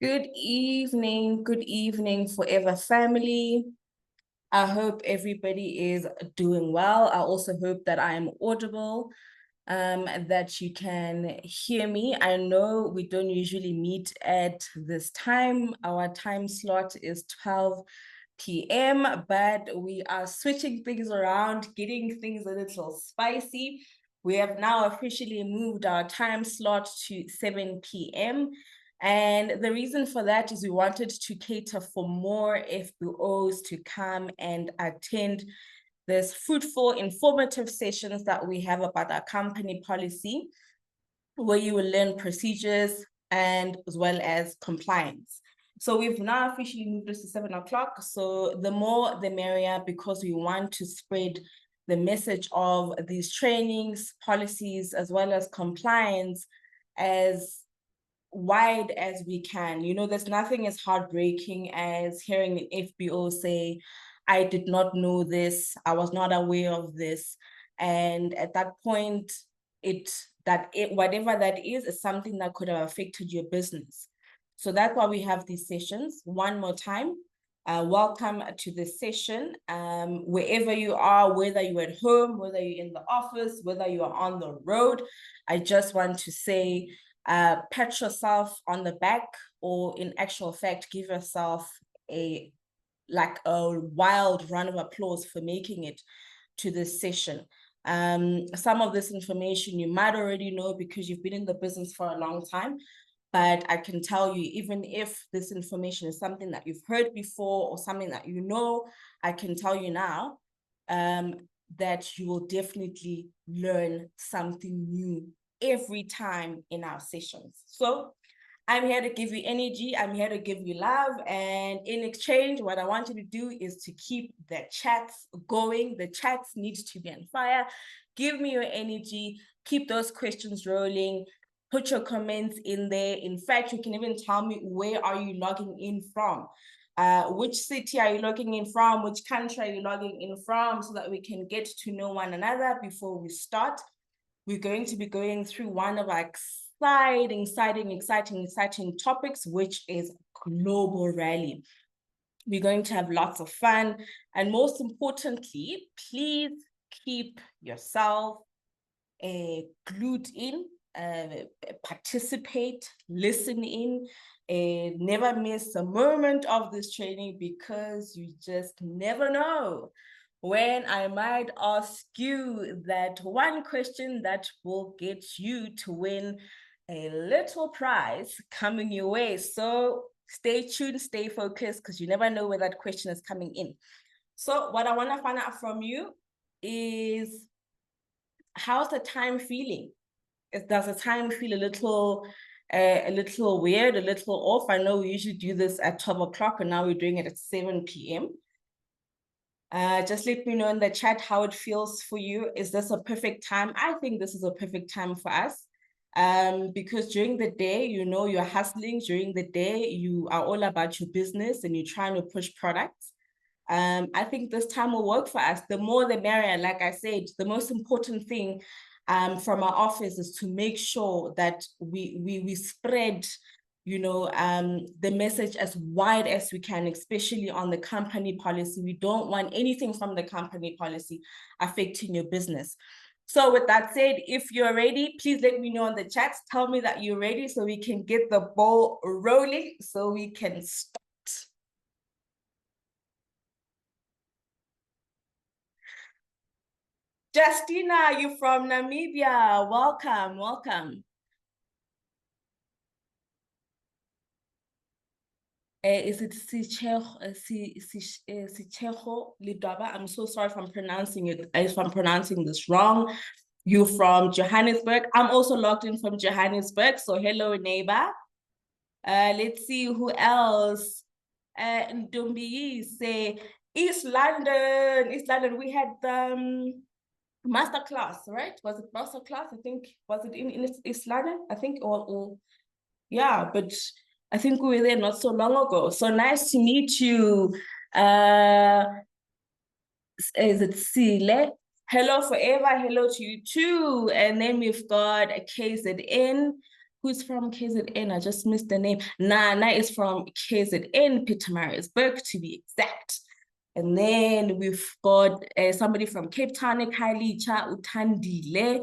Good evening, Forever family. I hope everybody is doing well. I also hope that I am audible, that you can hear me. I know we don't usually meet at this time. Our time slot is 12 p.m., but we are switching things around, getting things a little spicy. We have now officially moved our time slot to 7 p.m. And the reason for that is we wanted to cater for more FBOs to come and attend this fruitful, informative sessions that we have about our company policy, where you will learn procedures and as well as compliance. So we've now officially moved this to 7 o'clock. So the more the merrier, because we want to spread the message of these trainings, policies, as well as compliance as wide as we can. You know, there's nothing as heartbreaking as hearing an FBO say, I did not know this, I was not aware of this. And at that point, whatever that is something that could have affected your business. So that's why we have these sessions. One more time, welcome to this session. Wherever you are, whether you're at home, whether you're in the office, whether you are on the road, I just want to say, pat yourself on the back, or in actual fact, give yourself a wild round of applause for making it to this session. Some of this information you might already know because you've been in the business for a long time, but I can tell you, even if this information is something that you've heard before or something that you know, I can tell you now that you will definitely learn something new every time in our sessions. So I'm here to give you energy. I'm here to give you love. And in exchange, what I want you to do is to keep the chats going. The chats need to be on fire. Give me your energy. Keep those questions rolling. Put your comments in there. In fact, you can even tell me, where are you logging in from? Which city are you logging in from? Which country are you logging in from? So that we can get to know one another before we start. We're going to be going through one of our exciting topics, which is Global Rally. We're going to have lots of fun. And most importantly, please keep yourself glued in, participate, listen in, never miss a moment of this training, because you just never know when I might ask you that one question that will get you to win a little prize coming your way. So stay tuned, stay focused, because you never know where that question is coming in. So what I want to find out from you is, how's the time feeling? Does the time feel a little weird, a little off? I know we usually do this at 12 o'clock and now we're doing it at 7 p.m. Just let me know in the chat how it feels for you. Is this a perfect time? I think this is a perfect time for us. Because during the day, you know, you're hustling. During the day, you are all about your business and you're trying to push products. I think this time will work for us. The more the merrier. Like I said, the most important thing from our office is to make sure that we spread, you know, the message as wide as we can, especially on the company policy. We don't want anything from the company policy affecting your business. So with that said, if you're ready, please let me know in the chats. Tell me that you're ready so we can get the ball rolling, so we can start. Justina, you from Namibia. Welcome, welcome. Is it Sichejo Lidwaba? I'm so sorry if I'm pronouncing this wrong. You from Johannesburg. I'm also logged in from Johannesburg. So hello, neighbor. Let's see who else. Ndombi say East London. East London. We had masterclass, right? Was it masterclass? I think, was it in East London? I think, or yeah, but I think we were there not so long ago. So nice to meet you. Is it Sile? Hello forever, hello to you too. And then we've got a KZN who's from KZN? I just missed the name. Nana is from KZN, Pietermaritzburg to be exact. And then we've got somebody from Cape Town, Khayelitsha Uthandile.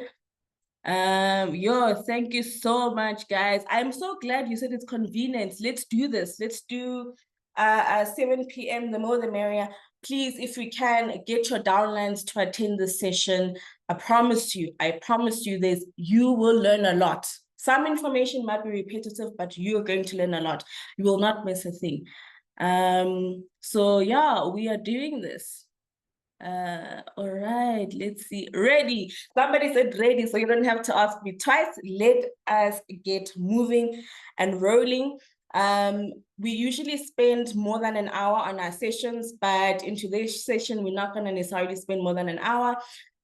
Thank you so much, guys. I'm so glad you said it's convenient. Let's do this. Let's do 7 p.m. The more the merrier. Please, if we can, get your downlines to attend this session. I promise you, you will learn a lot. Some information might be repetitive, but you're going to learn a lot. You will not miss a thing. So yeah, we are doing this. All right, let's see. Ready. Somebody said ready, so you don't have to ask me twice. Let us get moving and rolling. We usually spend more than an hour on our sessions, but in today's session, we're not going to necessarily spend more than an hour.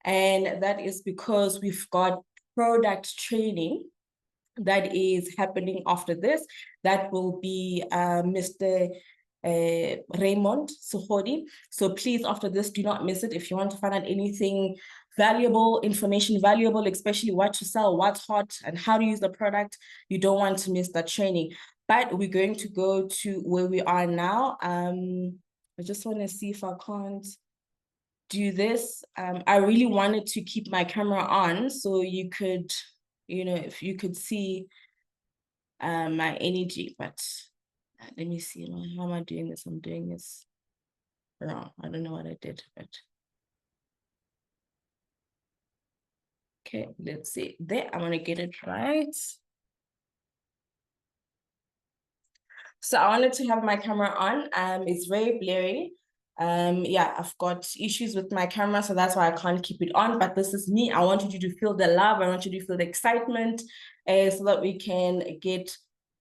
And that is because we've got product training that is happening after this. That will be Mr. Raymond Suhodi. So please, after this, do not miss it. If you want to find out anything valuable, information valuable, especially what to sell, what's hot, and how to use the product, you don't want to miss that training. But we're going to go to where we are now. I just want to see if I can't do this. I really wanted to keep my camera on so you could, if you could see my energy, but let me see, how am I doing this? I'm doing this wrong. I don't know what I did, but okay, let's see. There, I'm gonna get it right. So I wanted to have my camera on. It's very blurry. Yeah, I've got issues with my camera, so that's why I can't keep it on. But this is me. I wanted you to feel the love. I want you to feel the excitement, so that we can get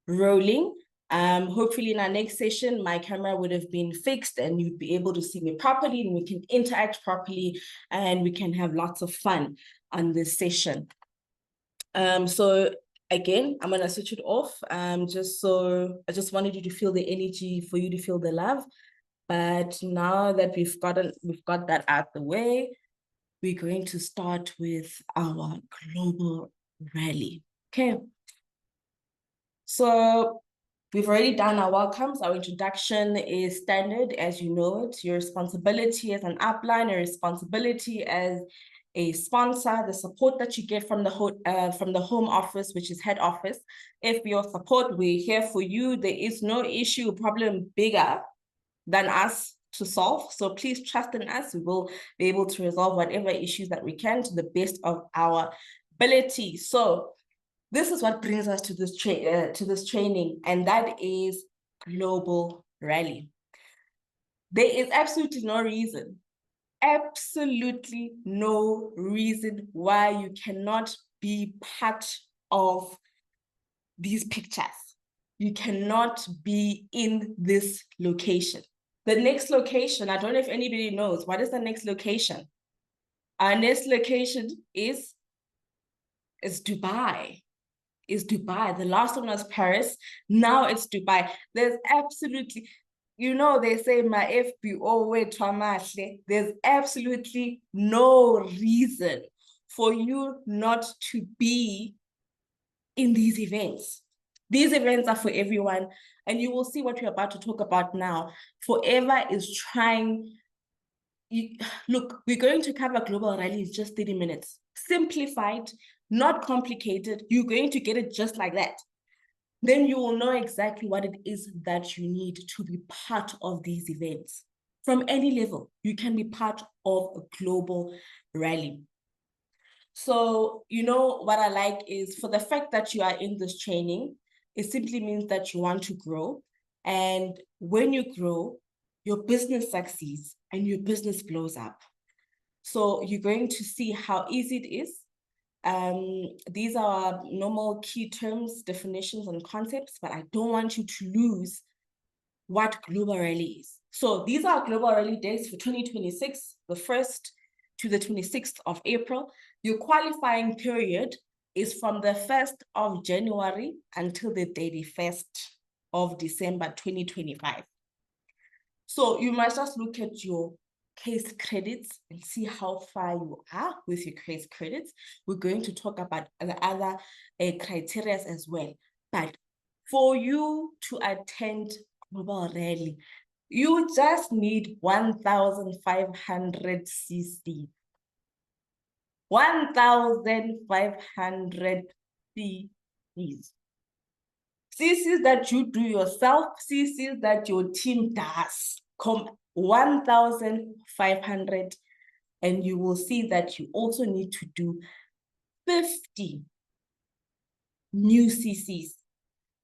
rolling. Hopefully in our next session, my camera would have been fixed and you'd be able to see me properly and we can interact properly and we can have lots of fun on this session. So again, I'm gonna switch it off. I just wanted you to feel the energy, for you to feel the love. But now that we've got that out the way, we're going to start with our global rally. Okay. So we've already done our welcomes. Our introduction is standard, as you know it. Your responsibility as an upline, your responsibility as a sponsor, the support that you get from the home office, which is head office. If your support, we're here for you. There is no issue, problem bigger than us to solve. So please trust in us. We will be able to resolve whatever issues that we can to the best of our ability. So this is what brings us to this training, and that is global rally. There is absolutely no reason why you cannot be part of these pictures. You cannot be in this location. The next location, I don't know if anybody knows, what is the next location? Our next location is Dubai. The last one was Paris. Now it's Dubai. There's absolutely, they say my FBO way traumatic. There's absolutely no reason for you not to be in these events. These events are for everyone, and you will see what we're about to talk about now. Forever is trying. Look, we're going to cover global rally in just 30 minutes. Simplified, not complicated. You're going to get it just like that. Then you will know exactly what it is that you need to be part of these events. From any level, you can be part of a global rally. So, what I like is, for the fact that you are in this training, it simply means that you want to grow. And when you grow, your business succeeds and your business blows up. So you're going to see how easy it is. These are normal key terms, definitions, and concepts, but I don't want you to lose what Global Rally is. So these are Global Rally days for 2026, the 1st to the 26th of April. Your qualifying period is from the 1st of January until the 31st of December 2025. So you must just look at your case credits and see how far you are with your case credits. We're going to talk about the other criteria as well. But for you to attend Global Rally, you just need 1,500 CC. 1,500 CCs. CCs that you do yourself, CCs that your team does. 1,500, and you will see that you also need to do 50 new CCs.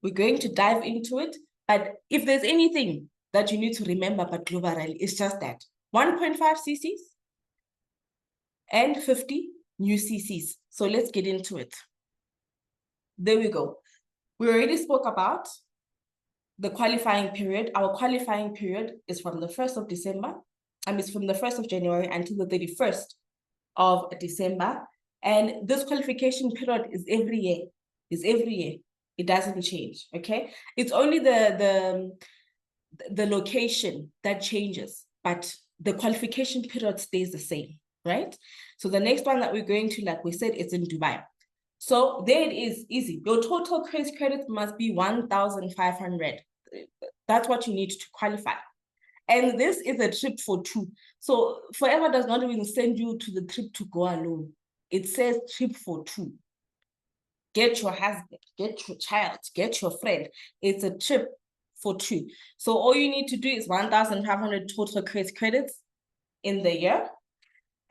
We're going to dive into it, but if there's anything that you need to remember about Global Rally, it's just that 1.5 CCs and 50 new CCs. So let's get into it. There we go. We already spoke about the qualifying period. Our qualifying period is from the 1st of December, and it's from the 1st of January until the 31st of December. And this qualification period is every year. It doesn't change, okay? It's only the location that changes, but the qualification period stays the same, right? So the next one that we're going to, like we said, it's in Dubai. So there it is, easy. Your total case credit must be 1,500. That's what you need to qualify. And this is a trip for two. So Forever does not even send you to the trip to go alone. It says trip for two. Get your husband, get your child, get your friend. It's a trip for two. So all you need to do is 1,500 total case credits in the year.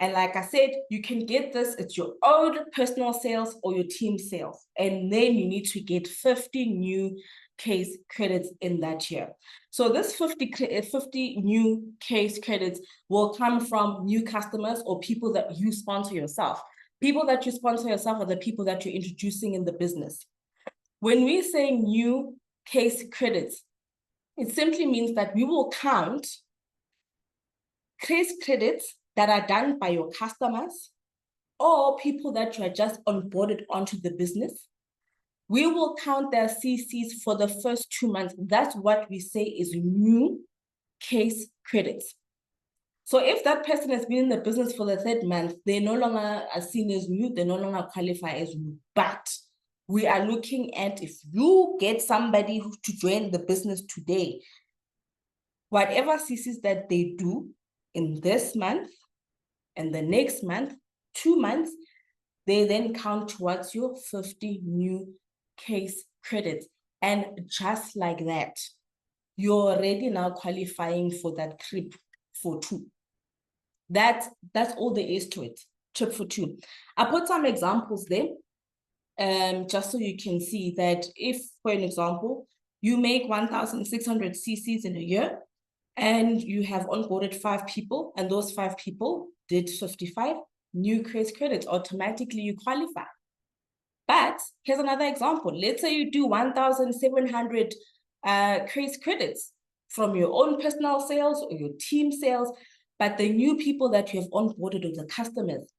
And like I said, you can get this, it's your own personal sales or your team sales. And then you need to get 50 new case credits in that year. So this 50 new case credits will come from new customers or people that you sponsor yourself. People that you sponsor yourself are the people that you're introducing in the business. When we say new case credits, it simply means that we will count case credits that are done by your customers or people that you are just onboarded onto the business. We will count their CCs for the first 2 months. That's what we say is new case credits. So if that person has been in the business for the 3rd month, they no longer are seen as new, they no longer qualify as new. But we are looking at if you get somebody to join the business today, whatever CCs that they do in this month and the next month, 2 months, they then count towards your 50 new case credits. And just like that, you're already now qualifying for that trip for two. That's all there is to it, trip for two. I put some examples there, just so you can see that if, for an example, you make 1,600 CCs in a year, and you have onboarded 5 people, and those 5 people did 55 new case credits, automatically you qualify. But here's another example. Let's say you do 1,700 case credits from your own personal sales or your team sales, but the new people that you have onboarded or the customers,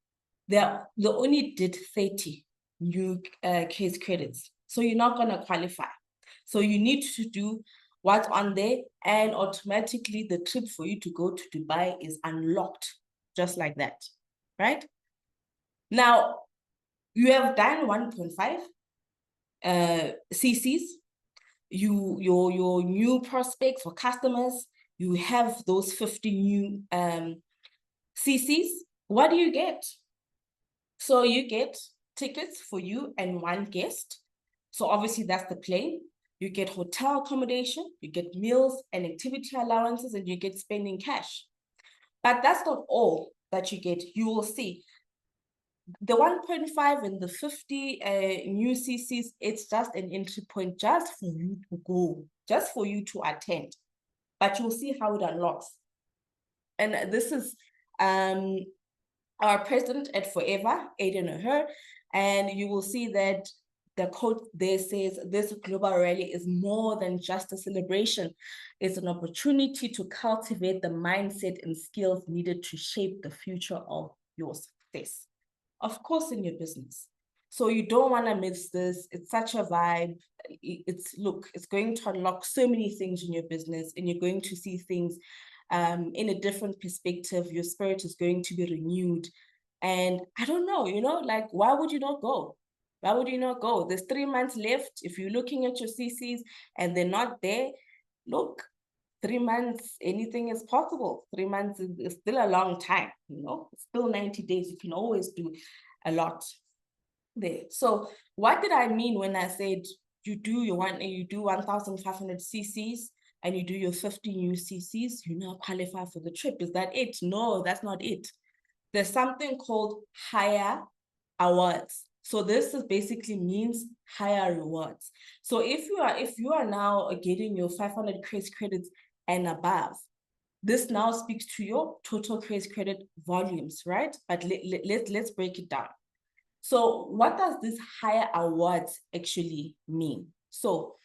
they only did 30 new case credits. So you're not going to qualify. So you need to do what's on there, and automatically the trip for you to go to Dubai is unlocked, just like that, right? Now, you have done 1.5 CCs, your new prospects or customers, you have those 50 new CCs. What do you get? So you get tickets for you and 1 guest. So obviously that's the plane. You get hotel accommodation, you get meals and activity allowances, and you get spending cash. But that's not all that you get. You will see the 1.5 and the 50 new CCs, it's just an entry point just for you to go, just for you to attend. But you'll see how it unlocks. And this is our president at Forever, Aiden O'Hare, and you will see that the quote there says, this Global Rally is more than just a celebration. It's an opportunity to cultivate the mindset and skills needed to shape the future of your success. Of course, in your business. So you don't want to miss this. It's such a vibe. It's going to unlock so many things in your business, and you're going to see things in a different perspective. Your spirit is going to be renewed. And I don't know, like, why would you not go? Why would you not go? There's 3 months left. If you're looking at your CCs and they're not there, look, 3 months, anything is possible. 3 months is still a long time, it's still 90 days. You can always do a lot there. So what did I mean when I said you do 1,500 CCs and you do your 50 new CCs, you now qualify for the trip? Is that it? No, that's not it. There's something called higher awards. So this is basically means higher rewards. So if you are now getting your 500 CRES credits and above, this now speaks to your total CRES credit volumes, right? But let's break it down. So what does this higher awards actually mean? So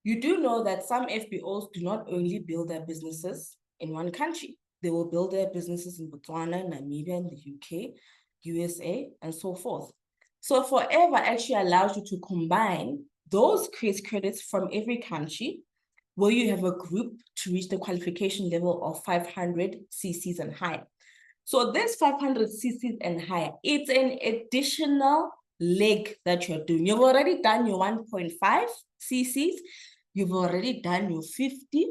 you do know that some FBOs do not only build their businesses in one country. They will build their businesses in Botswana, Namibia, and the UK, USA, and so forth. So Forever actually allows you to combine those CRES credits from every country where you have a group to reach the qualification level of 500 CCs and higher. So this 500 CCs and higher, it's an additional leg that you're doing. You've already done your 1.5 CCs. You've already done your 50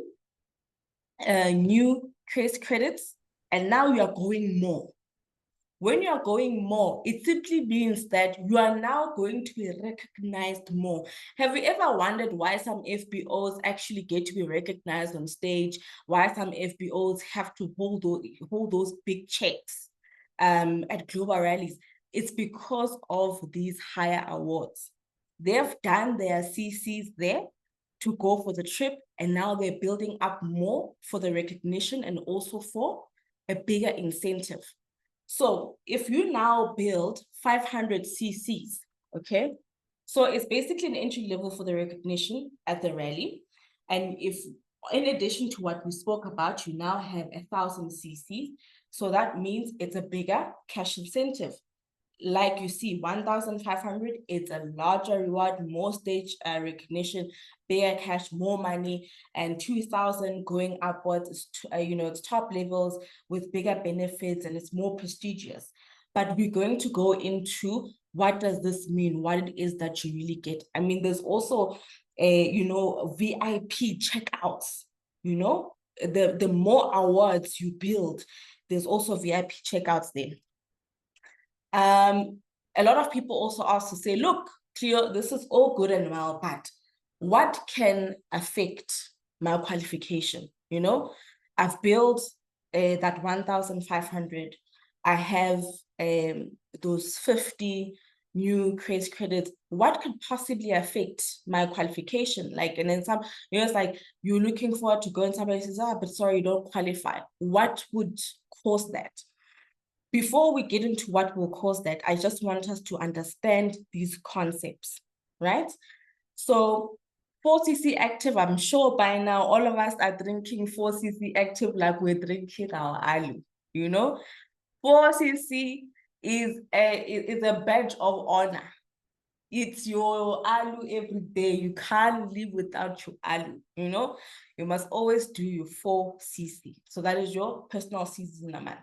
new CRES credits, and now you are going more. When you are going more, it simply means that you are now going to be recognized more. Have you ever wondered why some FBOs actually get to be recognized on stage? Why some FBOs have to hold those big checks at global rallies? It's because of these higher awards. They've done their CCs there to go for the trip, and now they're building up more for the recognition and also for a bigger incentive. So if you now build 500 CCs, okay, so it's basically an entry level for the recognition at the rally. And if, in addition to what we spoke about, you now have 1,000 CCs, so that means it's a bigger cash incentive. Like you see, 1,500, it's a larger reward, more stage recognition, bigger cash, more money, and 2,000 going upwards, it's top levels with bigger benefits, and it's more prestigious. But we're going to go into what does this mean, what it is that you really get. I mean, there's also VIP checkouts, the more awards you build, there's also VIP checkouts there. A lot of people also ask to say, look, Cleo, this is all good and well, but what can affect my qualification? I've built that 1,500. I have those 50 new CRES credits. What could possibly affect my qualification? And then some, it's like you're looking forward to going, somebody says, but sorry, you don't qualify. What would cause that? Before we get into what will cause that, I just want us to understand these concepts, right? So 4cc Active, I'm sure by now all of us are drinking 4cc Active like we're drinking our alu, 4cc is a badge of honor. It's your alu every day. You can't live without your alu, You must always do your 4cc. So that is your personal CCs in a month,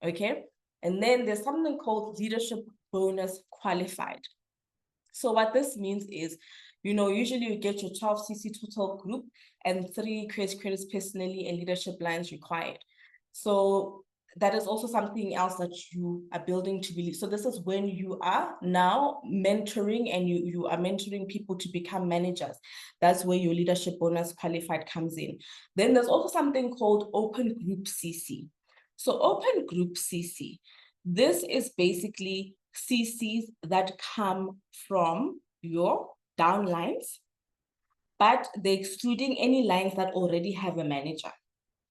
okay? And then there's something called Leadership Bonus Qualified. So what this means is, usually you get your 12cc total group and 3 CRES credits personally and leadership lines required. So that is also something else that you are building to believe. So this is when you are now mentoring and you are mentoring people to become managers. That's where your Leadership Bonus Qualified comes in. Then there's also something called Open Group CC. So Open Group CC, this is basically CCs that come from your downlines, but they're excluding any lines that already have a manager,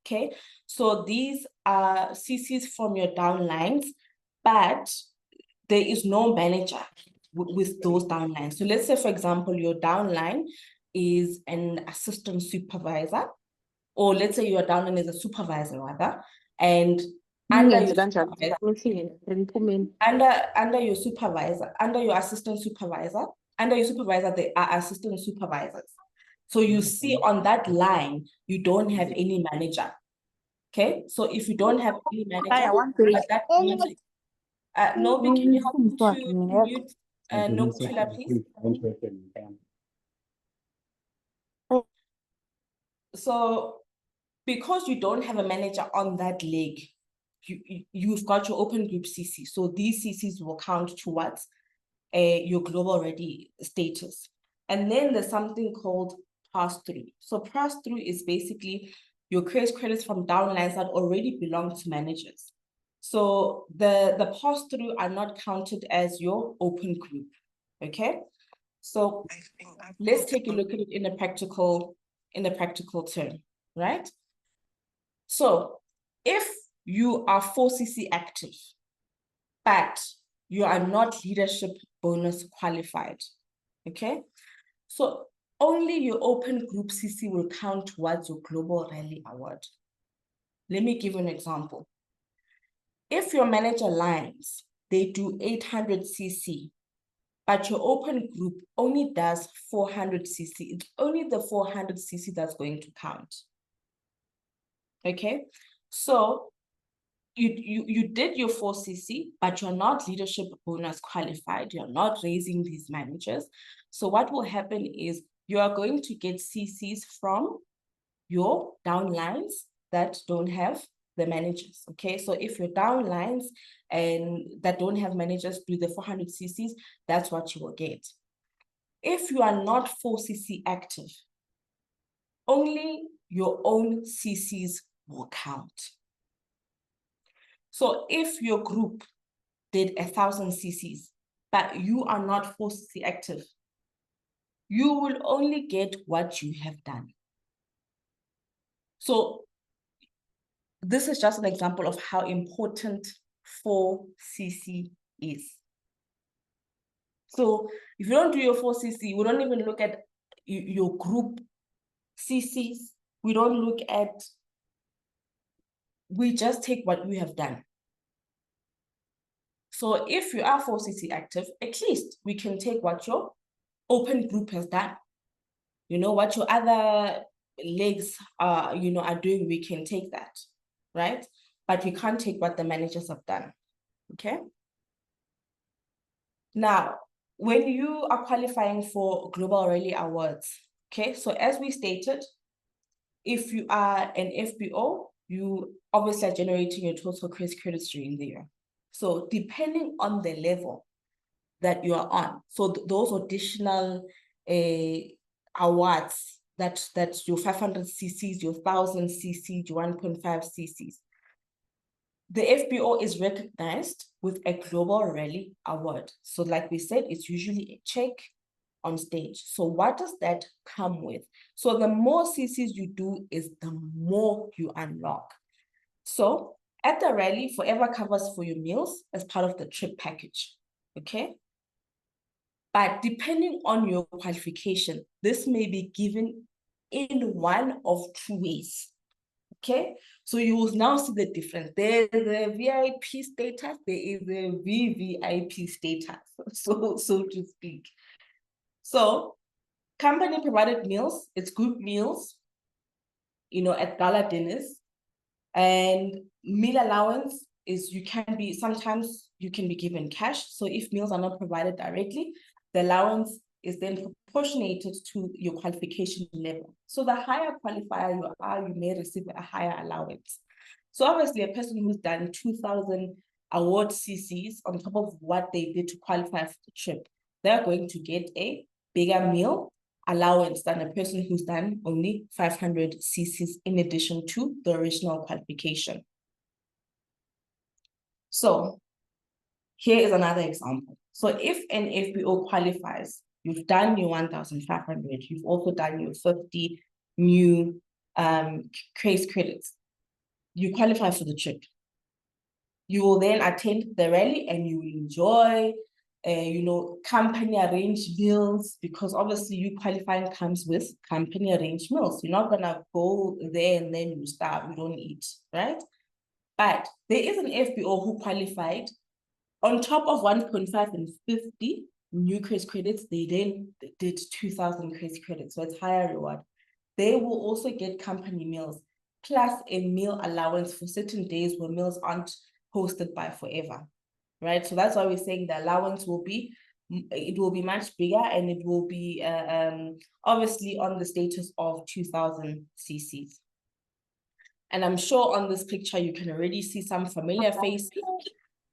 okay? So these are CCs from your downlines, but there is no manager with those downlines. So let's say, for example, your downline is an assistant supervisor, or let's say your downline is a supervisor, rather, and under your supervisor, under your assistant supervisor, there are assistant supervisors. So you see on that line, you don't have any manager. Okay, so if you don't have any manager, I want to but that means, Nobi, can you help me to mute Nokuthula, please? So because you don't have a manager on that leg, you've got your open group CC. So these CCs will count towards your global ready status. And then there's something called pass-through. So pass-through is basically your credits from downlines that already belong to managers. So the pass-through are not counted as your open group, okay? So let's take a look at it in a practical term, right? So if you are 4CC active, but you are not leadership bonus qualified, okay? So only your open group CC will count towards your global rally award. Let me give you an example. If your manager lines, they do 800 CC, but your open group only does 400 CC, it's only the 400 CC that's going to count. Okay, so you did your 4CC, but you're not leadership bonus qualified. You're not raising these managers. So what will happen is you are going to get CCs from your downlines that don't have the managers. Okay, so if your downlines and that don't have managers do the 400 CCs, that's what you will get. If you are not 4CC active, only your own CCs will count. So if your group did 1,000 CCs, but you are not 4CC active, you will only get what you have done. So this is just an example of how important 4CC is. So if you don't do your 4CC, we don't even look at your group CCs. We don't look at, we just take what we have done. So if you are 4CC active, at least we can take what your open group has done. You know, what your other legs are, you know, are doing, we can take that, right? But we can't take what the managers have done, okay? Now, when you are qualifying for Global Rally Awards, okay, so as we stated, if you are an FBO, you obviously are generating your total credits during the year. So depending on the level that you are on, so those additional awards, that's your 500 CCs, your 1,000 CCs, your 1.5 CCs. The FBO is recognized with a Global Rally Award. So like we said, it's usually a check on stage. So what does that come with? So the more CCs you do is the more you unlock. So at the rally, Forever covers for your meals as part of the trip package, okay? But depending on your qualification, this may be given in one of two ways. Okay, so you will now see the difference. There's a VIP status, there is a VVIP status, so to speak. So company provided meals, it's group meals, you know, at gala dinners, and meal allowance is sometimes you can be given cash. So if meals are not provided directly, the allowance is then proportionated to your qualification level. So the higher qualifier you are, you may receive a higher allowance. So obviously a person who's done 2,000 award CCs on top of what they did to qualify for the trip, they're going to get a bigger meal allowance than a person who's done only 500 CCs in addition to the original qualification. So here is another example. So if an FBO qualifies, you've done your 1,500, you've also done your 50 new CRACE credits, you qualify for the trip. You will then attend the rally and you will enjoy, you know, company arranged meals, because obviously you qualifying comes with company arranged meals. You're not gonna go there and then you starve, you don't eat, right? But there is an FBO who qualified on top of 1.5 and 50 new CRACE credits, they then did 2,000 CRACE credits, so it's higher reward. They will also get company meals. plus a meal allowance for certain days where meals aren't hosted by Forever, right? So that's why we're saying the allowance will be, it will be much bigger, and it will be obviously on the status of 2,000 cc's. And I'm sure on this picture you can already see some familiar faces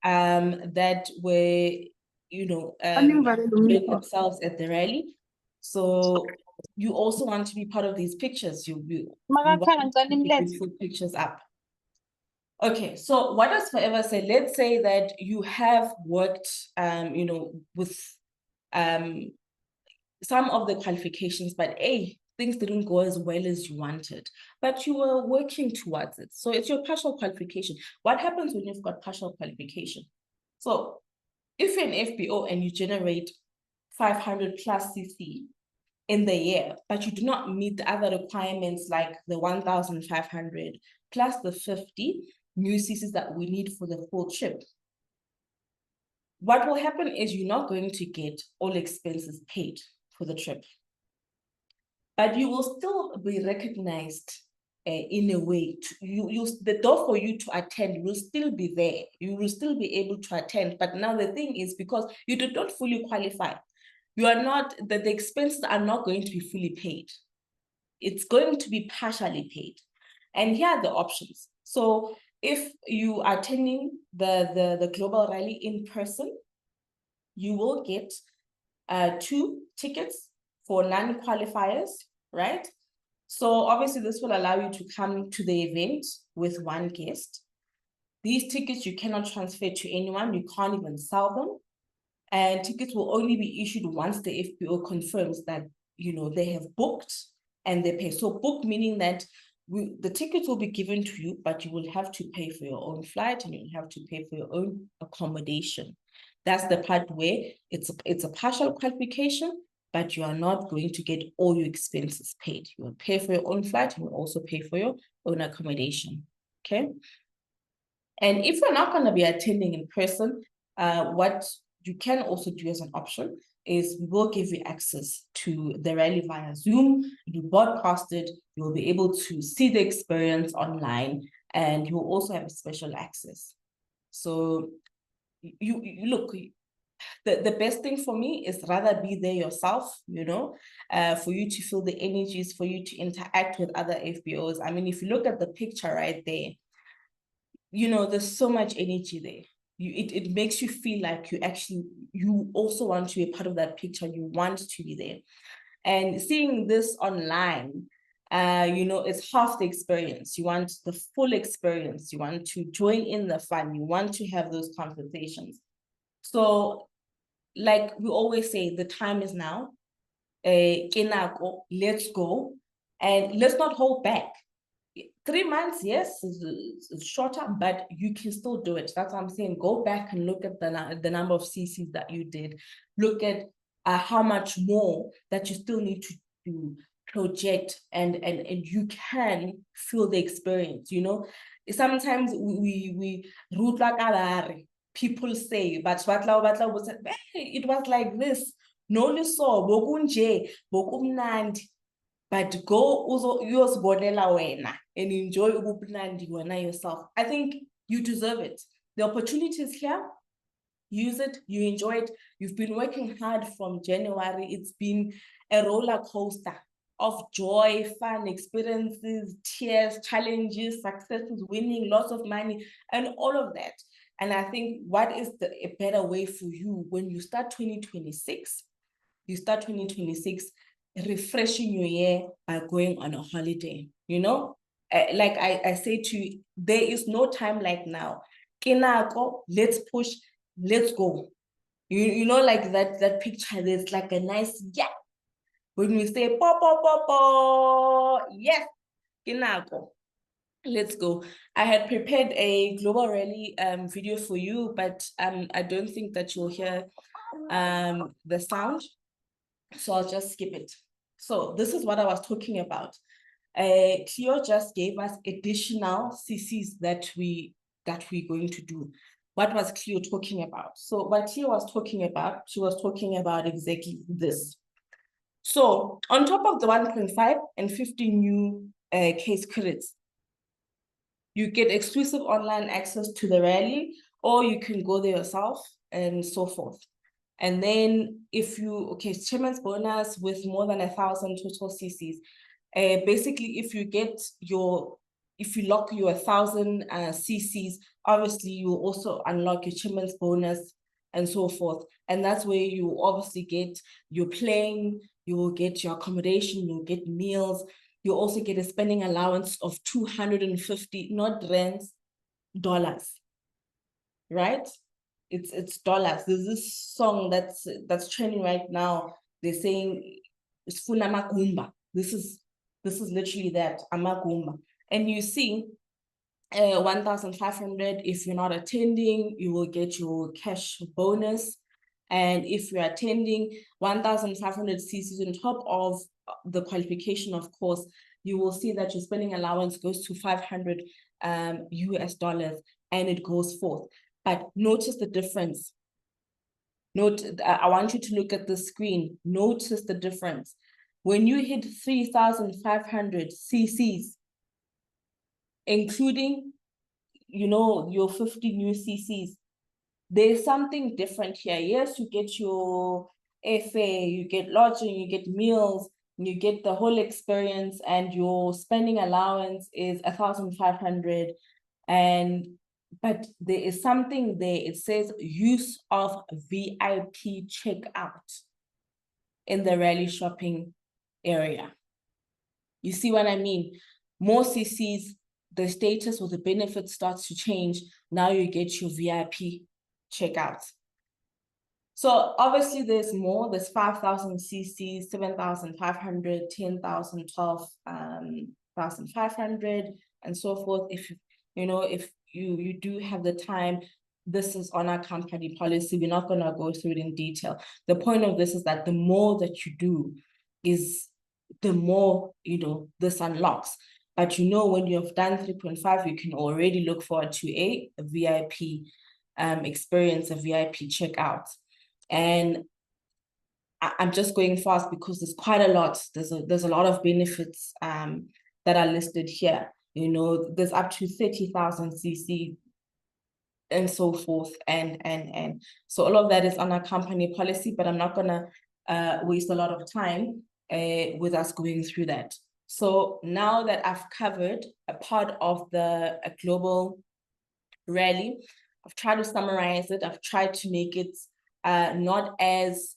that were, doing themselves at the rally. So you also want to be part of these pictures. You want to put pictures up. Okay, so what does Forever say? Let's say that you have worked, with some of the qualifications, but things didn't go as well as you wanted, but you were working towards it. So it's your partial qualification. What happens when you've got partial qualification? So if you're an FBO and you generate 500 plus CC in the year, but you do not meet the other requirements like the 1,500 plus the 50 new CCs that we need for the full trip, what will happen is you're not going to get all expenses paid for the trip, but you will still be recognized in a way. The door for you to attend will still be there. You will still be able to attend. But now the thing is, because you did not fully qualify, you are not, the expenses are not going to be fully paid. It's going to be partially paid. And here are the options. So if you are attending the global rally in person, you will get 2 tickets for non-qualifiers, right? So obviously this will allow you to come to the event with 1 guest. These tickets you cannot transfer to anyone. You can't even sell them. And tickets will only be issued once the FBO confirms that, they have booked and they pay. So booked meaning that the tickets will be given to you, but you will have to pay for your own flight and you'll have to pay for your own accommodation. That's the part where it's a partial qualification, but you are not going to get all your expenses paid. You will pay for your own flight and you will also pay for your own accommodation, okay? And if you're not going to be attending in person, what you can also do as an option is we will give you access to the rally via Zoom. You broadcast it, you'll be able to see the experience online, and you will also have special access. So you look, the best thing for me is rather be there yourself, for you to feel the energies, for you to interact with other FBOs. I mean, if you look at the picture right there, there's so much energy there. It makes you feel like you also want to be part of that picture. You want to be there. And seeing this online, it's half the experience. You want the full experience. You want to join in the fun. You want to have those conversations. So, like we always say, the time is now. Let's go. And let's not hold back. 3 months, yes, is shorter, but you can still do it. That's what I'm saying. Go back and look at the number of CCs that you did. Look at how much more that you still need to project, and you can feel the experience. Sometimes we root like people say, but it was like this. No, so bokunje, bokumnandi. But go uyozibonela wena and enjoy ubumnandi wena yourself. I think you deserve it. The opportunity is here. Use it. You enjoy it. You've been working hard from January. It's been a roller coaster of joy, fun, experiences, tears, challenges, successes, winning, lots of money, and all of that. And I think what is a better way for you when you start 2026? You start 2026 refreshing your year by going on a holiday. Like I say to you, there is no time like now. Kinako, let's push, let's go. Like that picture, there's like a nice when we say po, yes, kinako, let's go. I had prepared a global rally video for you, but I don't think that you'll hear the sound, so I'll just skip it. So this is what I was talking about. Cleo just gave us additional CCs that we're going to do. What was Cleo talking about? So what Cleo was talking about, she was talking about exactly this. So on top of the 1.5 and 50 new case credits, You get exclusive online access to the rally, or you can go there yourself and so forth. And then if you, okay, chairman's bonus with more than 1,000 total CCs. Basically, if you lock your 1,000 CCs, obviously you will also unlock your chairman's bonus and so forth. And that's where you obviously get your plane, you will get your accommodation, you'll get meals, you also get a spending allowance of 250, not rands, dollars, right? It's dollars. There's this song that's trending right now. They're saying it's Funa Magumba. This is literally that, Amagumba. And you see 1,500. If you're not attending, you will get your cash bonus. And if you're attending, 1,500 CCs on top of the qualification, of course, you will see that your spending allowance goes to 500 US dollars, and it goes forth. But notice the difference. I want you to look at the screen. Notice the difference. When you hit 3,500 CCs, including, your 50 new CCs, there's something different here. Yes, you get your airfare, you get lodging, you get meals, you get the whole experience, and your spending allowance is 1,500. But there is something there. It says use of VIP checkout in the rally shopping area. You see what I mean? More CCs, the status or the benefit starts to change. Now you get your VIP checkout. So obviously there's more. There's 5,000 CCs, 7,500, 10,000, 12,500, and so forth. If you do have the time, this is on our company policy. We're not going to go through it in detail. The point of this is that the more that you do is the more, this unlocks. But when you've done 3.5, you can already look forward to a VIP experience, a VIP checkout. And I'm just going fast because there's quite a lot. There's a lot of benefits that are listed here. There's up to 30,000 CC and so forth. And so all of that is on our company policy, but I'm not gonna waste a lot of time with us going through that. So now that I've covered a part of the global rally, I've tried to summarize it. I've tried to make it not as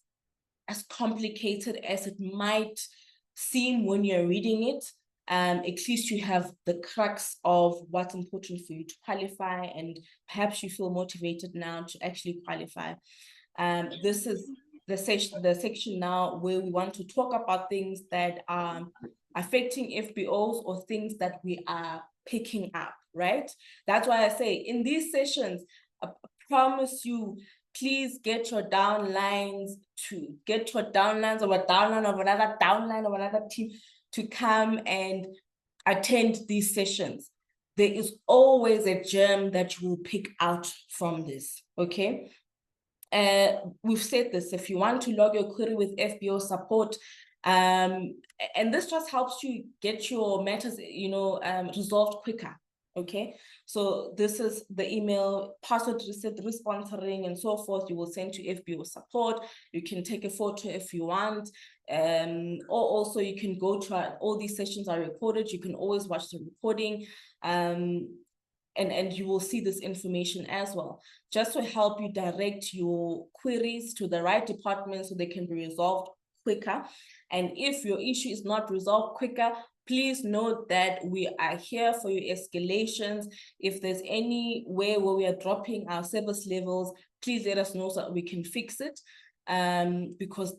complicated as it might seem when you're reading it. At least you have the crux of what's important for you to qualify, and perhaps you feel motivated now to actually qualify. This is the section now where we want to talk about things that are affecting FBOs or things that we are picking up, right? That's why I say in these sessions, I promise you, please get your downlines of a downline of another downline of another team to come and attend these sessions. There is always a gem that you will pick out from this, okay? We've said this, if you want to log your query with FBO support, and this just helps you get your matters, resolved quicker, okay? So this is the email, password reset, responsoring, and so forth. You will send to FBO support. You can take a photo if you want, or also you can go to all these sessions are recorded. You can always watch the recording, and you will see this information as well, just to help you direct your queries to the right department so they can be resolved quicker. And if your issue is not resolved quicker, please note that we are here for your escalations. If there's any way where we are dropping our service levels, please let us know so that we can fix it. Because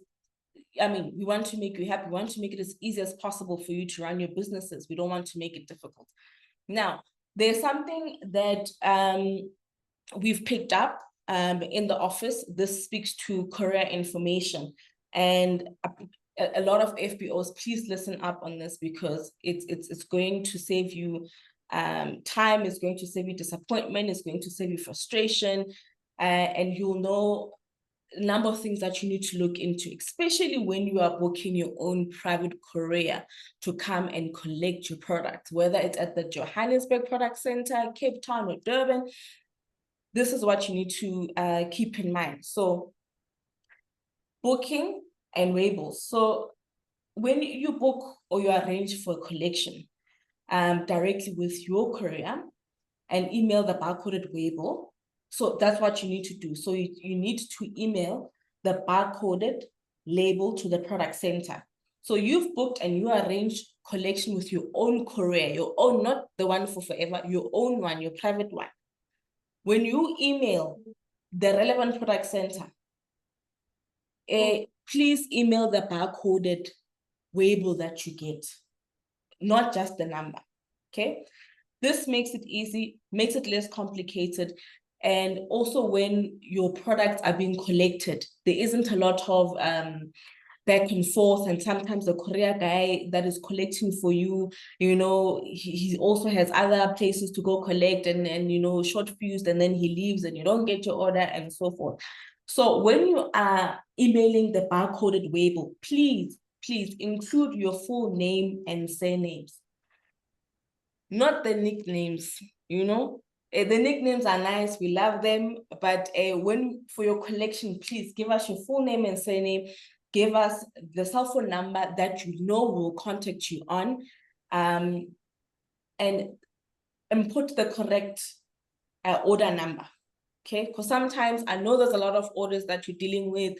we want to make you happy. We want to make it as easy as possible for you to run your businesses. We don't want to make it difficult. Now, there's something that we've picked up in the office. This speaks to career information. And a lot of FBOs, please listen up on this, because it's going to save you time, it's going to save you disappointment, it's going to save you frustration, and you'll know a number of things that you need to look into, especially when you are booking your own private courier to come and collect your product, whether it's at the Johannesburg Product Center, Cape Town, or Durban. This is what you need to keep in mind. So booking and labels. So when you book or you arrange for a collection directly with your courier and email the barcoded label, so that's what you need to do. So you need to email the barcoded label to the product center. So you've booked and you arranged collection with your own courier, your own, not the one for forever, your own one, your private one. When you email the relevant product center, please email the barcoded label that you get, not just the number, okay? This makes it easy, makes it less complicated. And also when your products are being collected, there isn't a lot of back and forth, and sometimes the courier guy that is collecting for you, you know, he also has other places to go collect and you know, short fused, and then he leaves and you don't get your order and so forth. So when you are emailing the barcoded label, please include your full name and surnames, not the nicknames, you know. The nicknames are nice, we love them, but when for your collection, please give us your full name and surname, give us the cell phone number that you know will contact you on, and put the correct order number, okay? Because sometimes I know there's a lot of orders that you're dealing with,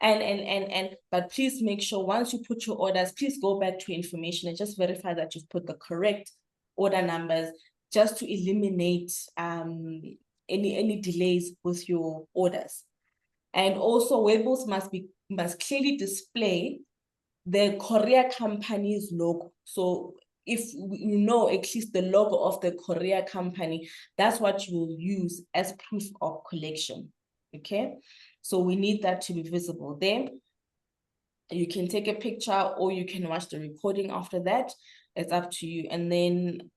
but please make sure once you put your orders, please go back to information and just verify that you've put the correct order numbers, just to eliminate any delays with your orders. And also labels must clearly display the courier company's logo. So if you know at least the logo of the courier company, that's what you will use as proof of collection, okay? So we need that to be visible there. You can take a picture or you can watch the recording after that. It's up to you. And then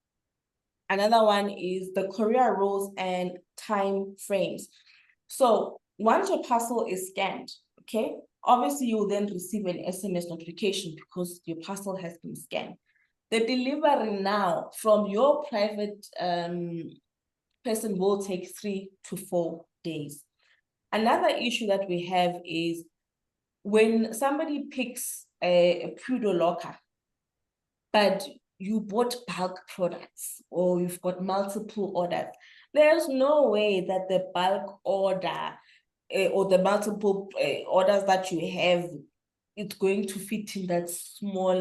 another one is the courier rules and time frames. So once your parcel is scanned, okay, obviously you will then receive an SMS notification because your parcel has been scanned. The delivery now from your private person will take 3 to 4 days. Another issue that we have is when somebody picks a Pudo locker, but you bought bulk products or you've got multiple orders, there's no way that the bulk order or the multiple orders that you have, it's going to fit in that small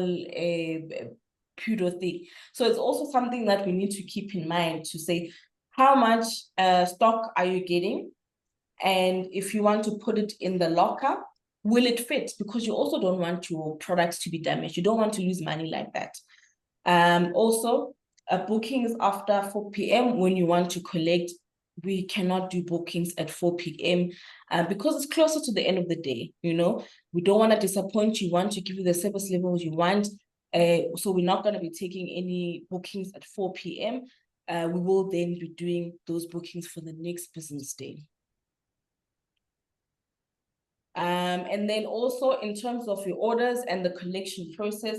Pudo thing. So it's also something that we need to keep in mind to say, how much stock are you getting? And if you want to put it in the locker, will it fit? Because you also don't want your products to be damaged. You don't want to lose money like that. Also, bookings after 4 p.m. when you want to collect, we cannot do bookings at 4 p.m. Because it's closer to the end of the day, you know. We don't want to disappoint you, want to give you the service levels you want. So we're not going to be taking any bookings at 4 p.m. We will then be doing those bookings for the next business day. And then also in terms of your orders and the collection process,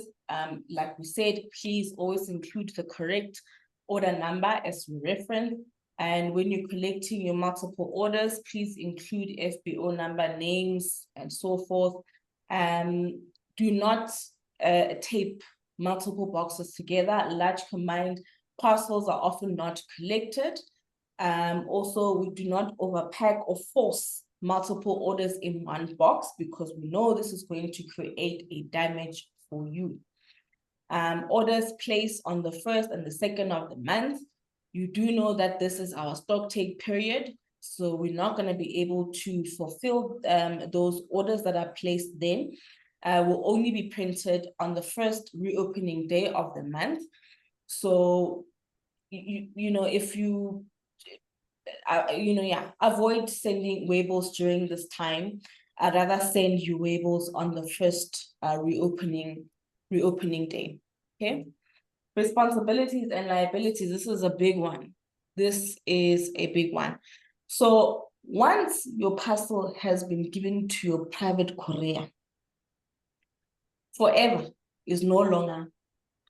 like we said, please always include the correct order number as your reference. And when you're collecting your multiple orders, please include FBO number, names, and so forth. Do not tape multiple boxes together. Large combined parcels are often not collected. Also, we do not overpack or force multiple orders in one box because we know this is going to create a damage for you. Orders placed on the 1st and the 2nd of the month, you do know that this is our stock take period, so we're not going to be able to fulfill those orders that are placed then. Will only be printed on the 1st reopening day of the month. So you know, if you avoid sending labels during this time. I'd rather send you labels on the 1st reopening day. Okay. Responsibilities and liabilities. This is a big one. This is a big one. So Once your parcel has been given to your private courier, Forever is no longer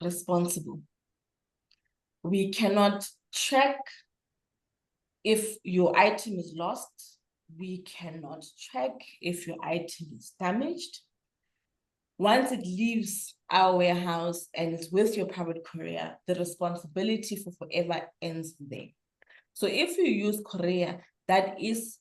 responsible. We cannot track if your item is lost. We cannot track if your item is damaged. Once it leaves our warehouse and is with your private courier, the responsibility for Forever ends there. So if you use courier that is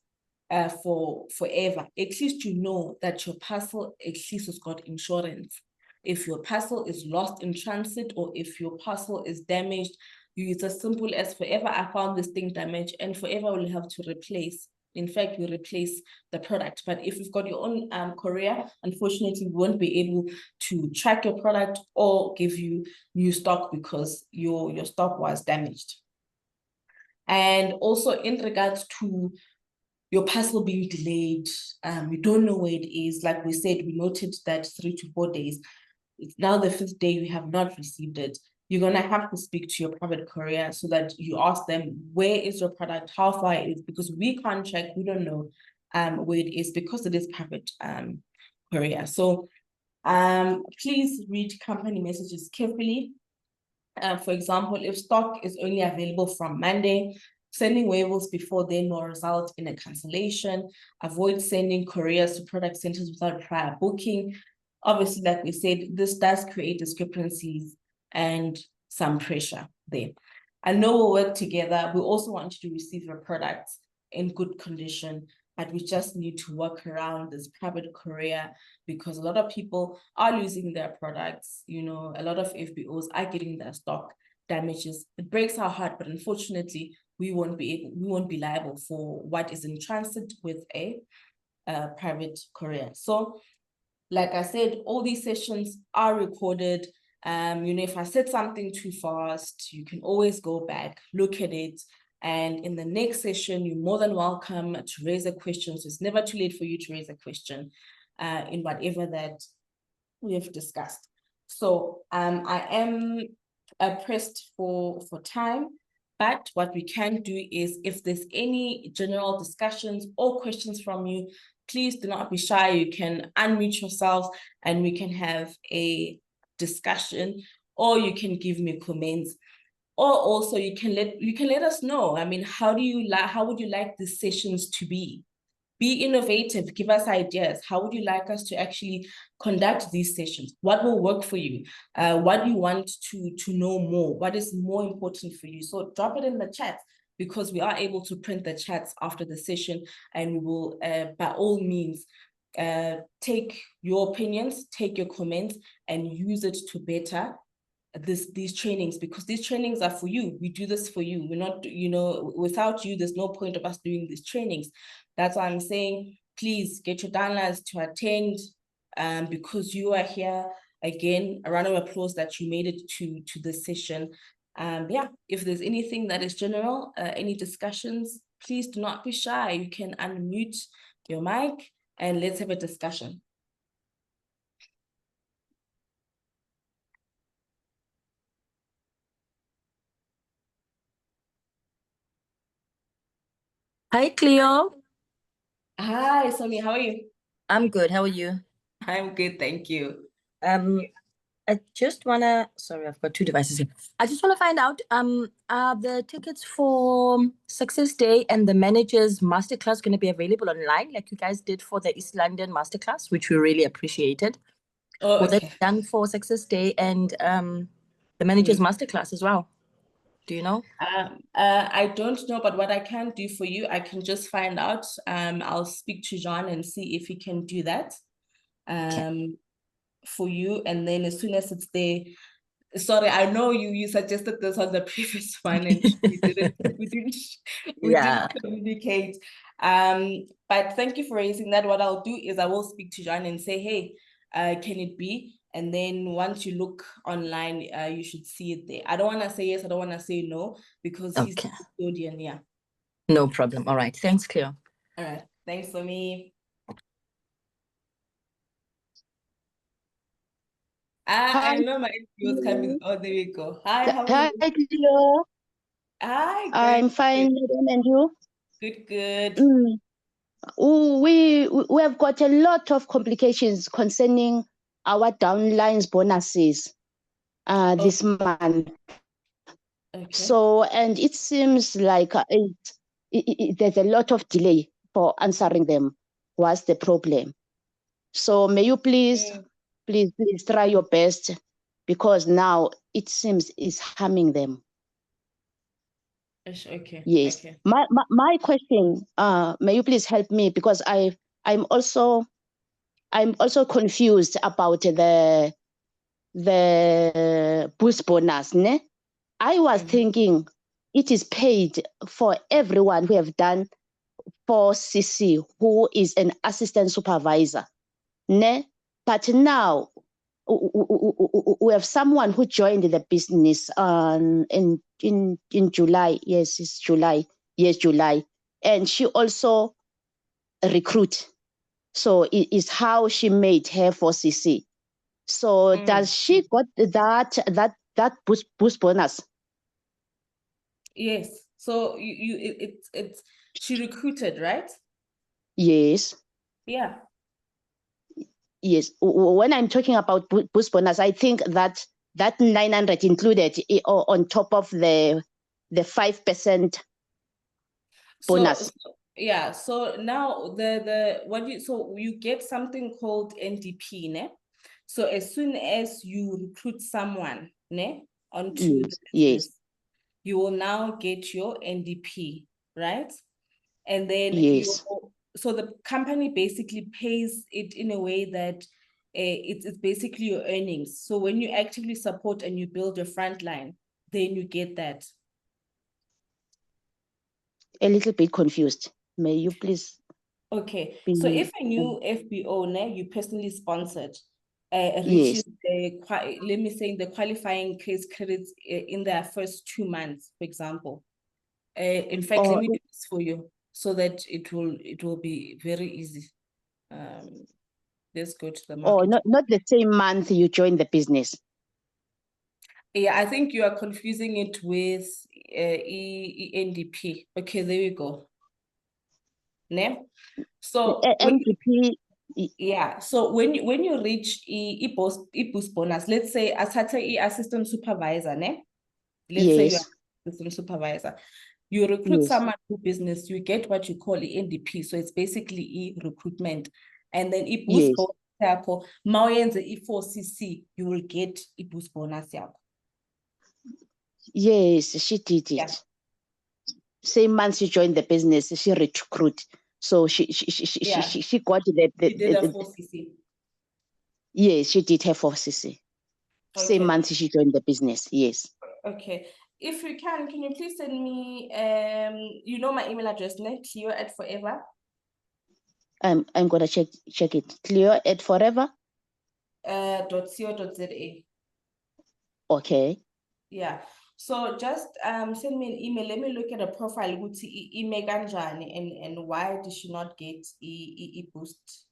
for Forever, at least you know that your parcel at least has got insurance. If your parcel is lost in transit or if your parcel is damaged, it's as simple as Forever, I found this thing damaged, and Forever will have to replace. In fact, you replace the product. But if you've got your own courier, unfortunately, we won't be able to track your product or give you new stock because your stock was damaged. And also in regards to your parcel being delayed, we don't know where it is. Like we said, we noted that 3 to 4 days. It's now the 5th day we have not received it. You're gonna have to speak to your private courier so that you ask them, where is your product, how far it is, because we can't check, we don't know where it is because it is private courier. So please read company messages carefully. For example, if stock is only available from Monday, sending waivers before then will result in a cancellation. Avoid sending couriers to product centers without prior booking. Obviously, like we said, this does create discrepancies and some pressure there. I know we'll work together. We also want you to receive your products in good condition, but we just need to work around this private courier because a lot of people are losing their products. You know, a lot of FBOs are getting their stock damages. It breaks our heart, but unfortunately, we won't be liable for what is in transit with a private courier. So, like I said, all these sessions are recorded. You know, if I said something too fast, you can always go back, look at it. And in the next session, you're more than welcome to raise a question. So it's never too late for you to raise a question in whatever that we have discussed. So I am pressed for time, but what we can do is if there's any general discussions or questions from you, please do not be shy. You can unmute yourself and we can have a discussion, or you can give me comments, or also you can let us know. I mean, how would you like these sessions to be? Be innovative, give us ideas. How would you like us to actually conduct these sessions? What will work for you? What do you want to know more? What is more important for you? So drop it in the chat, because we are able to print the chats after the session, and we will, by all means, take your opinions, take your comments, and use it to better these trainings, because these trainings are for you. We do this for you. We're not, you know, without you, there's no point of us doing these trainings. That's why I'm saying, please get your downloads to attend, because you are here. Again, a round of applause that you made it to this session. Yeah, if there's anything that is general, any discussions, please do not be shy. You can unmute your mic and let's have a discussion. Hi, Cleo. Hi, Somi, how are you? I'm good. How are you? I'm good, thank you. I just wanna, sorry, I've got two devices here. I just wanna find out, are the tickets for Success Day and the Managers Masterclass gonna be available online, like you guys did for the East London Masterclass, which we really appreciated? Oh, Will okay. that be done for Success Day and the Managers Masterclass as well? Do you know? I don't know, but what I can do for you, I can just find out. I'll speak to John and see if he can do that for you. And then as soon as it's there, sorry, I know you suggested this on the previous one and we didn't communicate. But thank you for raising that. What I'll do is I will speak to John and say, hey, can it be? And then once you look online, you should see it there. I don't want to say yes, I don't want to say no, because he's the custodian, yeah. No problem. All right. Thanks, Cleo. All right. Thanks for me. I know my interview was coming. Oh, there we go. Hi, how are you? Hi, Cleo. Hi, good. I'm fine, and you? Good. we have got a lot of complications concerning our downlines bonuses this month. Okay. So, and it seems like there's a lot of delay for answering them. What's the problem? So may you please try your best, because now it seems it's harming them. Okay. Yes. Okay. My question, may you please help me, because I'm also confused about the boost bonus, ne? I was thinking it is paid for everyone who have done 4CC, who is an assistant supervisor, ne? But now we have someone who joined the business in July. Yes, it's July. Yes, July. And she also recruit. So it is how she made her 4CC. So does she got that boost bonus? Yes. So it's she recruited, right? Yes. Yeah. Yes. When I'm talking about boost bonus, I think that 900 included on top of the 5% bonus. So yeah. So now so you get something called NDP, ne? So as soon as you recruit someone, ne, onto the business, you will now get your NDP, right? And then so the company basically pays it in a way that it's basically your earnings. So when you actively support and you build your front line, then you get that. A little bit confused. May you please? Okay. So if a new FBO, ne, you personally sponsored, reaches let me say the qualifying case credits in their first 2 months, for example. In fact, let me do this for you so that it will be very easy. Let's go to the market. Oh, not the same month you joined the business. Yeah, I think you are confusing it with NDP. Okay, there we go. Ne? So NDP. Yeah, so when you reach boost bonus, let's say asathe assistant supervisor, ne? Let's say you're assistant supervisor. You recruit someone to business, you get what you call NDP. So it's basically recruitment. And then boost bonus yakho, mawuyenze 4CC, you will get boost bonus yakho. Yes, she did it. Yeah. Same month she joined the business, she recruit. So she got the you did a 4CC. Yes, she did her 4CC. Okay. Same month she joined the business. Yes. Okay. If you can you please send me you know my email address, Cleo@forever. I'm gonna check it. Cleo@forever. .co.za. Okay. Yeah. So just send me an email. Let me look at a profile and why did she not get a boost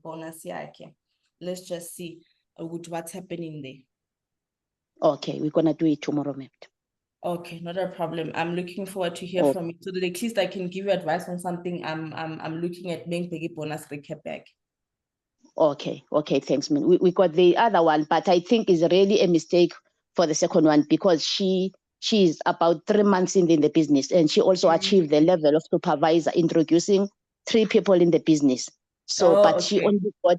bonus yakhe. Let's just see what's happening there. Okay, we're gonna do it tomorrow, ma'am. Okay, not a problem. I'm looking forward to hear from you so that at least I can give you advice on something. I'm looking at Begi bonus recap back. Okay, thanks, man. We got the other one, but I think it's really a mistake for the second one, because she's about 3 months in the business, and she also achieved the level of supervisor, introducing 3 people in the business. So, but she only got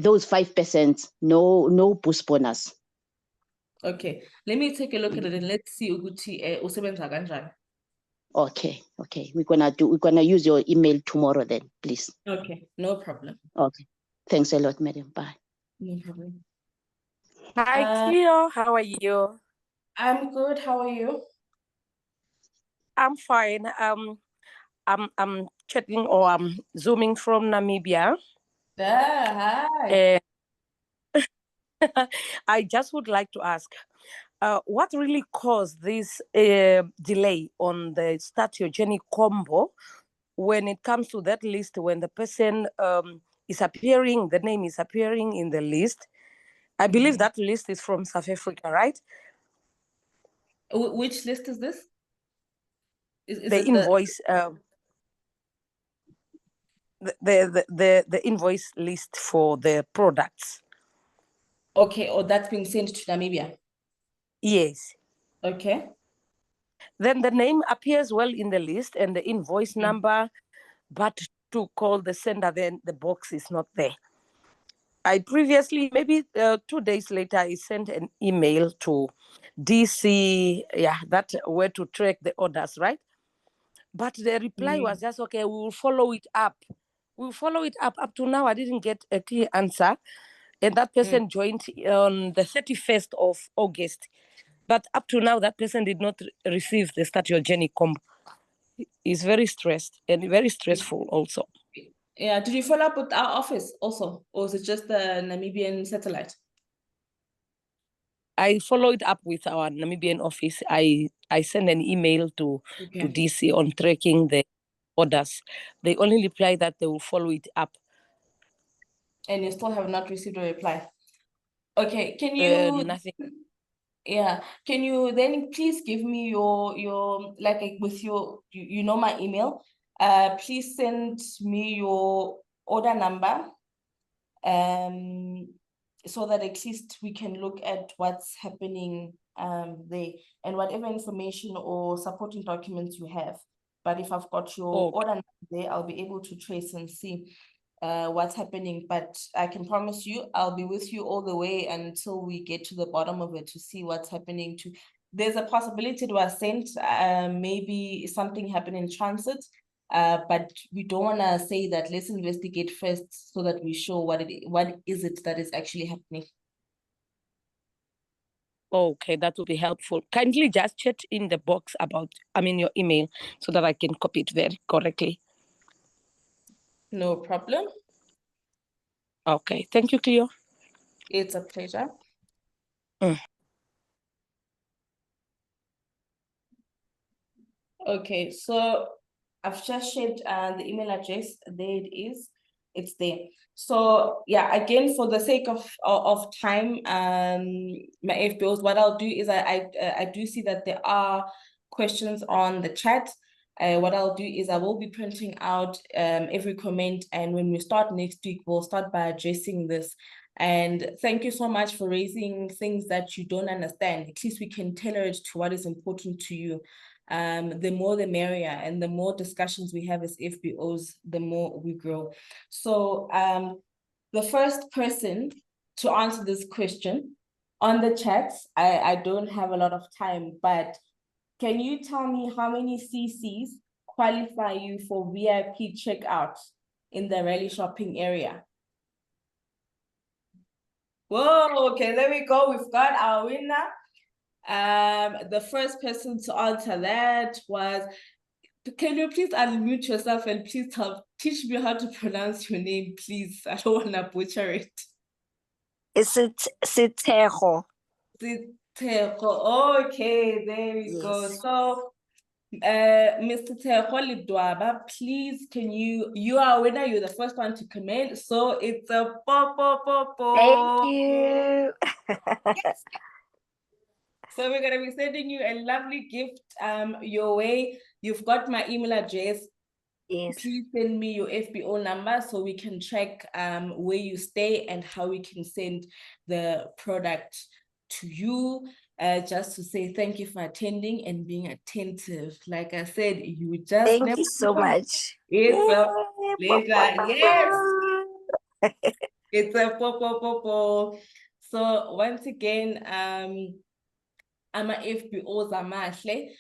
those 5%, no boost bonus. Okay, let me take a look at it and let's see usebenza kanjani. Okay, we're gonna use your email tomorrow then, please. Okay, no problem. Okay, thanks a lot, madam. Bye. No problem. Hi, Cleo. How are you? I'm good. How are you? I'm fine. I'm chatting or I'm zooming from Namibia. Hi. I just would like to ask, what really caused this delay on the Start Your Journey combo when it comes to that list, when the person is appearing, the name is appearing in the list? I believe that list is from South Africa, right? Which list is this? Is the invoice. the invoice list for the products. Okay, or that's being sent to Namibia. Yes. Okay. Then the name appears well in the list and the invoice number, but to call the sender, then the box is not there. I previously, maybe 2 days later, I sent an email to DC, that where to track the orders, right? But the reply was just, okay, we will follow it up. We'll follow it up. Up to now, I didn't get a clear answer. And that person joined on the 31st of August. But up to now, that person did not receive the Start Your Journey combo. He's very stressed and very stressful also. Yeah, did you follow up with our office also? Or is it just the Namibian satellite? I followed up with our Namibian office. I sent an email to DC on tracking the orders. They only reply that they will follow it up. And you still have not received a reply. Okay, can you nothing. Yeah, can you then please give me your like with your you know my email? Please send me your order number so that at least we can look at what's happening there and whatever information or supporting documents you have. But if I've got your order number there, I'll be able to trace and see what's happening. But I can promise you I'll be with you all the way until we get to the bottom of it to see what's happening. There's a possibility it was sent, maybe something happened in transit, but we don't want to say that. Let's investigate first so that we show what is it that is actually happening. Okay, that will be helpful. Kindly just chat in the box about, your email so that I can copy it very correctly. No problem. Okay, thank you, Cleo. It's a pleasure. Okay, so I've just shared the email address. There it is. It's there. So yeah, again, for the sake of time, my FBOs, what I'll do is I do see that there are questions on the chat. What I'll do is I will be printing out every comment, and when we start next week, we'll start by addressing this. And thank you so much for raising things that you don't understand. At least we can tailor it to what is important to you. The more the merrier, and the more discussions we have as FBOs, the more we grow. So the first person to answer this question on the chat, I don't have a lot of time, but can you tell me how many CCs qualify you for VIP checkout in the rally shopping area? Whoa, okay, there we go. We've got our winner. The first person to answer that was, can you please unmute yourself and please teach me how to pronounce your name, please? I don't want to butcher it. Is it Sitego? Sitego. Okay, there we go. So, Mr. Tejo Lidwaba, please, you are a winner, you're the first one to comment. So it's a po. Thank you. Yes. So we're going to be sending you a lovely gift your way. You've got my email address. Yes. Please send me your FBO number so we can check where you stay and how we can send the product to you. Just to say thank you for attending and being attentive. Like I said, you just thank you so much. It's a pleasure. Yes. It's a po. So once again, I'm a FBO Zamahle.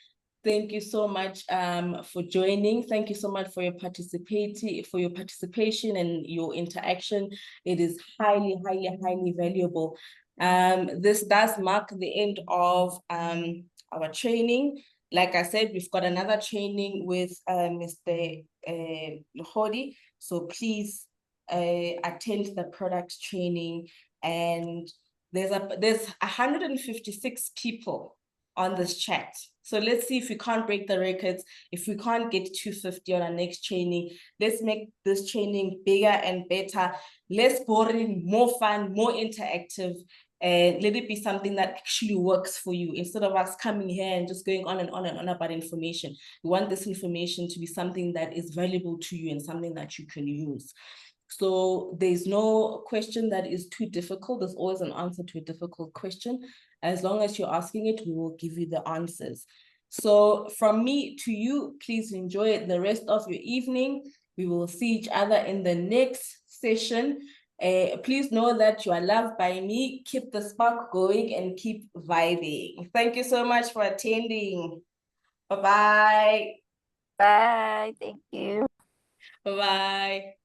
Thank you so much for joining. Thank you so much for your participation and your interaction. It is highly valuable. This does mark the end of our training. Like I said, we've got another training with Mr. Luhodi. So please attend the product training. And there's 156 people on this chat. So let's see if we can't break the records. If we can't get 250 on our next training, let's make this training bigger and better, less boring, more fun, more interactive. and let it be something that actually works for you, instead of us coming here and just going on and on and on about information. We want this information to be something that is valuable to you and something that you can use. So there's no question that is too difficult. There's always an answer to a difficult question. As long as you're asking it, we will give you the answers. So from me to you, please enjoy the rest of your evening. We will see each other in the next session. Please know that you are loved by me. Keep the spark going and keep vibing. Thank you so much for attending. Bye-bye. Bye. Thank you. Bye-bye.